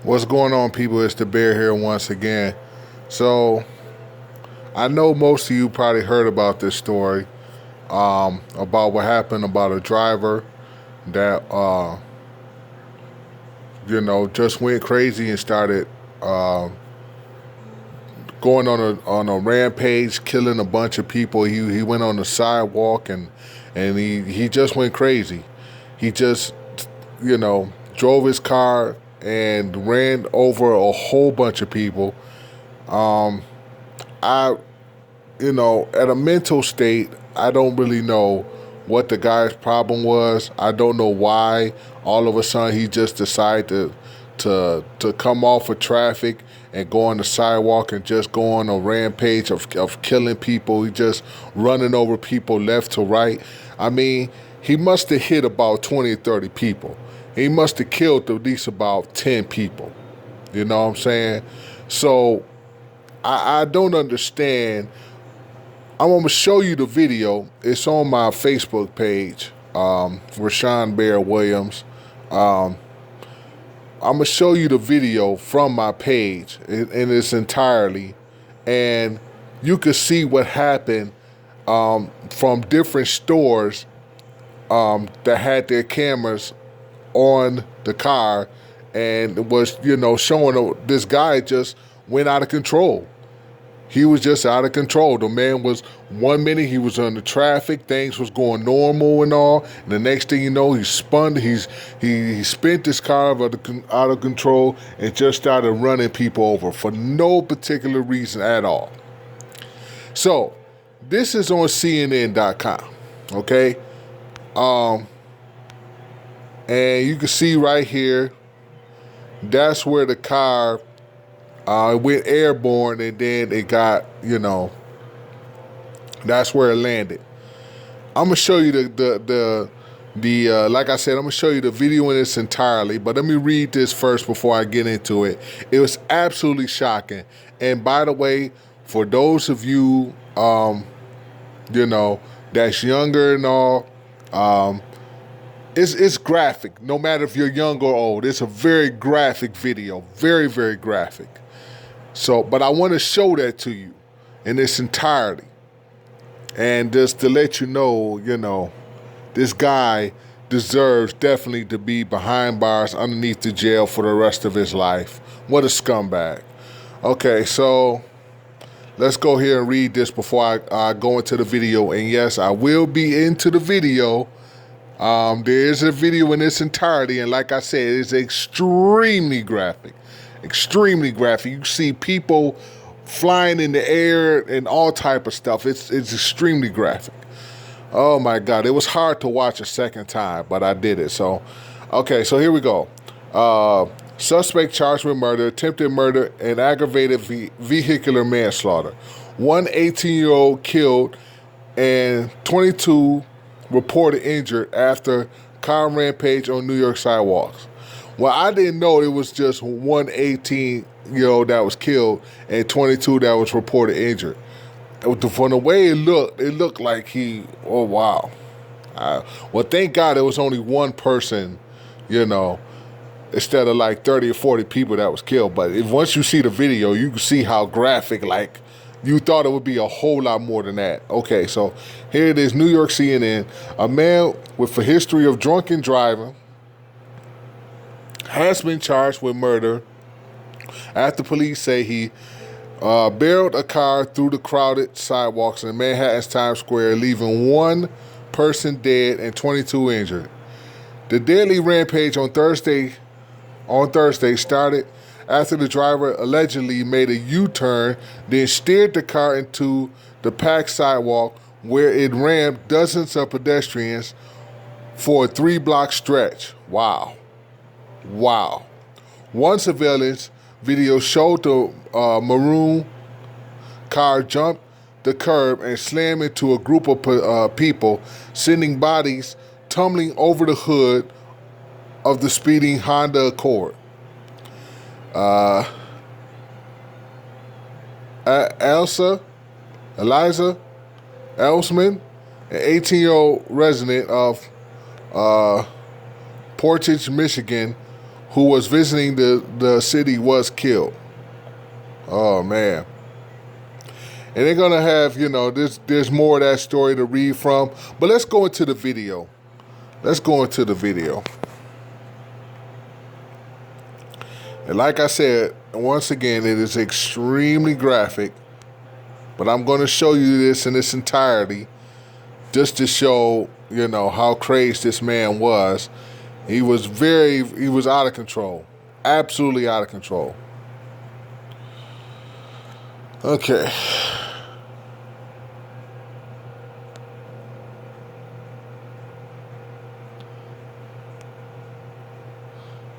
What's going on, people? It's the Bear here once again. So, I know most of you probably heard about this story about what happened about a driver that, just went crazy and started going on a rampage, killing a bunch of people. He went on the sidewalk and he just went crazy. He just drove his car and ran over a whole bunch of people. Um, I at a mental state, I don't really know what the guy's problem was. I don't know why all of a sudden he just decided to come off of traffic and go on the sidewalk and just go on a rampage of killing people. He just running over people left to right. I mean, he must have hit about 20 or 30 people. He must have killed at least about 10 people. You know what I'm saying? So I don't understand. I'm going to show you the video. It's on my Facebook page, Rashawn Bear Williams. Um, I'm going to show you the video from my page in its entirety. And you can see what happened from different stores that had their cameras on the car, and it was, showing this guy just went out of control. He was just out of control. The man was, 1 minute he was under traffic, things was going normal and all, and the next thing you know, he spun, he spent his car out of control and just started running people over for no particular reason at all. So, this is on CNN.com, okay? And you can see right here, that's where the car went airborne, and then it got, that's where it landed. I'm gonna show you the like I said, I'm gonna show you the video in its entirely. But let me read this first before I get into it. It was absolutely shocking. And by the way, for those of you, that's younger and all, It's graphic, no matter if you're young or old. It's a very graphic video, very, very graphic. So, but I want to show that to you in its entirety. And just to let you know, this guy deserves definitely to be behind bars underneath the jail for the rest of his life. What a scumbag. Okay, so let's go here and read this before I go into the video. And yes, I will be into the video. There is a video in its entirety, and like I said, it's extremely graphic. Extremely graphic. You see people flying in the air and all type of stuff. It's extremely graphic. Oh my God, it was hard to watch a second time, but I did it. So, okay, so here we go. Suspect charged with murder, attempted murder, and aggravated vehicular manslaughter. One 18-year-old killed and 22 reported injured after car rampage on New York sidewalks. Well, I didn't know it was just one 18-year-old that was killed and 22 that was reported injured. From the way it looked like oh wow. Well, thank God it was only one person, instead of like 30 or 40 people that was killed. But once you see the video, you can see how graphic, like, you thought it would be a whole lot more than that. Okay, so here it is, New York CNN. A man with a history of drunken driving has been charged with murder after police say he barreled a car through the crowded sidewalks in Manhattan's Times Square, leaving one person dead and 22 injured. The deadly rampage on Thursday started after the driver allegedly made a U-turn, then steered the car into the packed sidewalk where it rammed dozens of pedestrians for a 3-block stretch. Wow. One surveillance video showed the maroon car jump the curb and slam into a group of people, sending bodies tumbling over the hood of the speeding Honda Accord. Eliza Elsman, an 18-year-old resident of Portage, Michigan, who was visiting the city was killed. Oh man. And they're gonna have, there's more of that story to read from. But let's go into the video. And like I said, once again, it is extremely graphic. But I'm gonna show you this in its entirety, just to show, how crazy this man was. He was out of control. Absolutely out of control. Okay.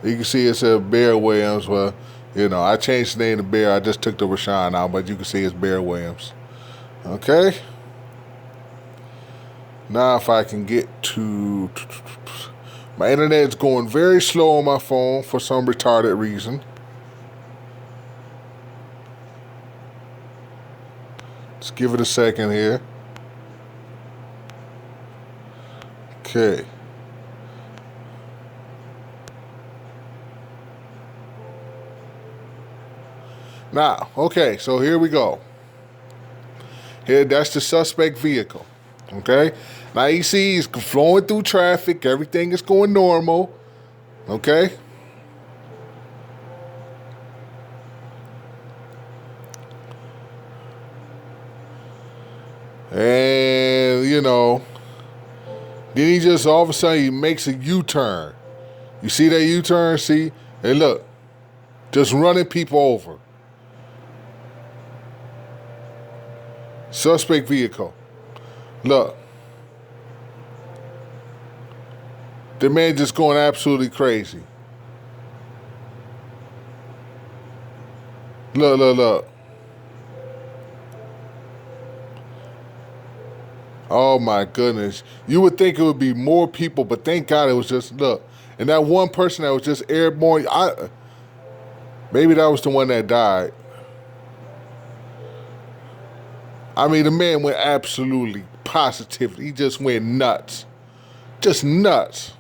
You can see it says Bear Williams. Well, I changed the name to Bear. I just took the Rashawn out, but you can see it's Bear Williams. Okay. Now if I can get to... My internet's going very slow on my phone for some retarded reason. Let's give it a second here. Okay. Now, okay, so here we go. Here, that's the suspect vehicle. Okay? Now you see he's flowing through traffic. Everything is going normal. Okay? And, then he just all of a sudden he makes a U-turn. You see that U-turn? See? Hey, look. Just running people over. Suspect vehicle. Look. The man just going absolutely crazy. Look. Oh my goodness. You would think it would be more people, but thank God it was just, look. And that one person that was just airborne, maybe that was the one that died. I mean, the man went absolutely, positively. He just went nuts. Just nuts.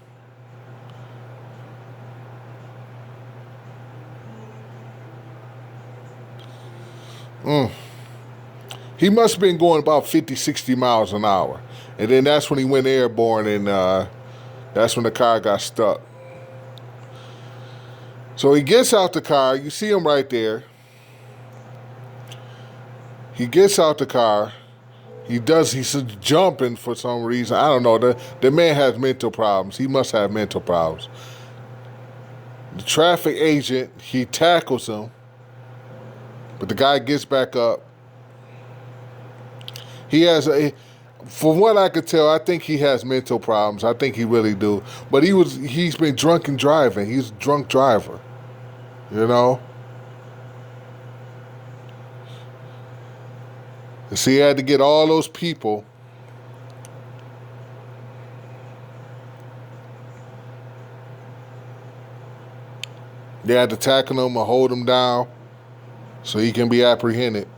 He must have been going about 50, 60 miles an hour. And then that's when he went airborne, and that's when the car got stuck. So he gets out the car. You see him right there. He gets out the car. He's jumping for some reason. I don't know. The man has mental problems. He must have mental problems. The traffic agent, he tackles him. But the guy gets back up. He has from what I could tell, I think he has mental problems. I think he really do. But he's been drunk and driving. He's a drunk driver. So he had to get all those people. They had to tackle him or hold him down so he can be apprehended.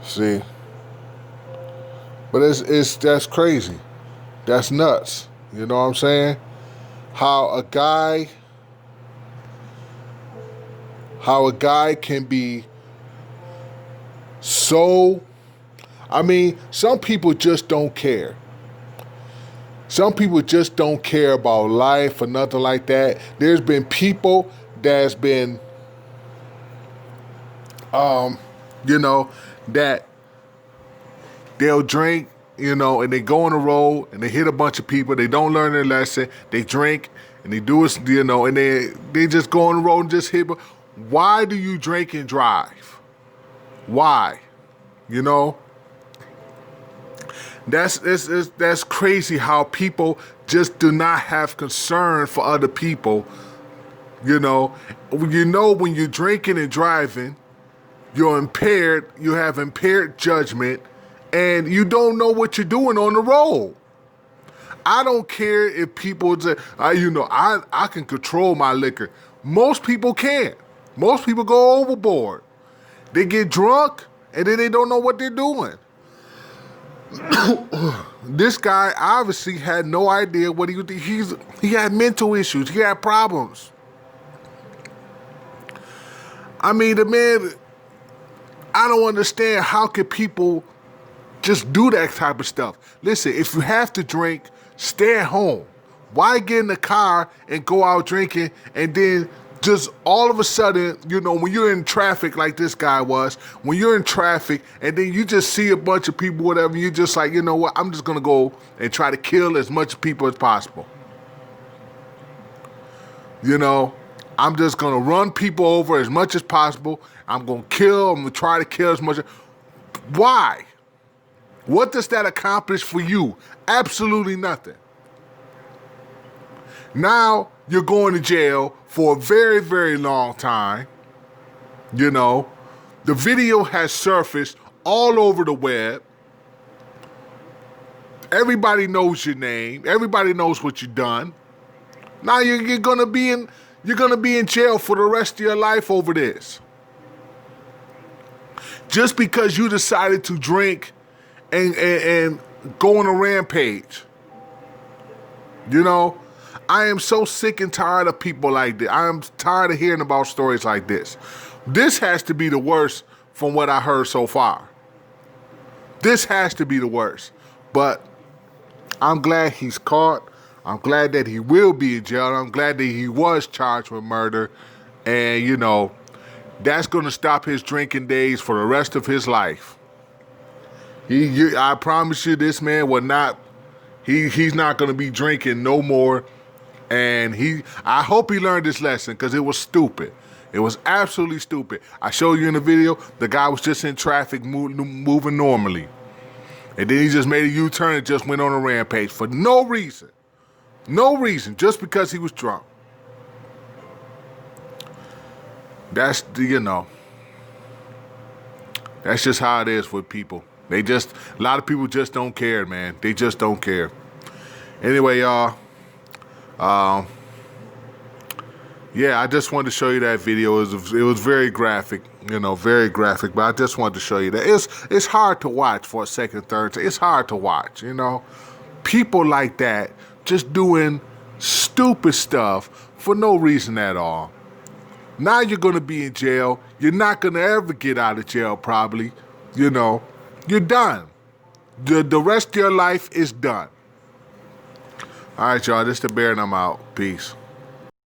See? But that's crazy. That's nuts. You know what I'm saying? How a guy can be so... I mean, some people just don't care. Some people just don't care about life or nothing like that. There's been people that's been, that they'll drink, and they go on the road and they hit a bunch of people. They don't learn their lesson. They drink and they do it, and they just go on the road and just hit. Why do you drink and drive? Why? That's crazy how people just do not have concern for other people. When you're drinking and driving, you're impaired, you have impaired judgment, and you don't know what you're doing on the road. I don't care if people say, I can control my liquor. Most people can't. Most people go overboard. They get drunk, and then they don't know what they're doing. This guy obviously had no idea what he was. He had mental issues. He had problems. I mean, the man. I don't understand how can people just do that type of stuff. Listen, if you have to drink, stay at home. Why get in the car and go out drinking and then just all of a sudden, you know, when you're in traffic like this guy was, when you're in traffic and then you just see a bunch of people, whatever, you're just like, you know what, I'm just going to go and try to kill as much people as possible. You know, I'm just going to run people over as much as possible. I'm going to kill, I'm going to try to kill as much. Why? What does that accomplish for you? Absolutely nothing. Now you're going to jail for a very, very long time. You know, the video has surfaced all over the web. Everybody knows your name. Everybody knows what you've done. Now you're gonna be in jail for the rest of your life over this. Just because you decided to drink and go on a rampage. You know, I am so sick and tired of people like this. I am tired of hearing about stories like this. This has to be the worst from what I heard so far. This has to be the worst. But I'm glad he's caught. I'm glad that he will be in jail. I'm glad that he was charged with murder. And, you know, that's going to stop his drinking days for the rest of his life. I promise you, this man will not, he's not going to be drinking no more. And I hope he learned this lesson because it was stupid. It was absolutely stupid. I showed you in the video, the guy was just in traffic moving normally. And then he just made a U-turn and just went on a rampage for no reason. No reason, just because he was drunk. That's, you know, that's just how it is with people. A lot of people just don't care, man. They just don't care. Anyway, y'all, yeah, I just wanted to show you that video. It was very graphic, you know, very graphic. But I just wanted to show you that it's hard to watch for a second, third. It's hard to watch, you know. People like that just doing stupid stuff for no reason at all. Now you're gonna be in jail. You're not gonna ever get out of jail, probably. You know, you're done. The rest of your life is done. All right, y'all. This is the Bear, and I'm out. Peace.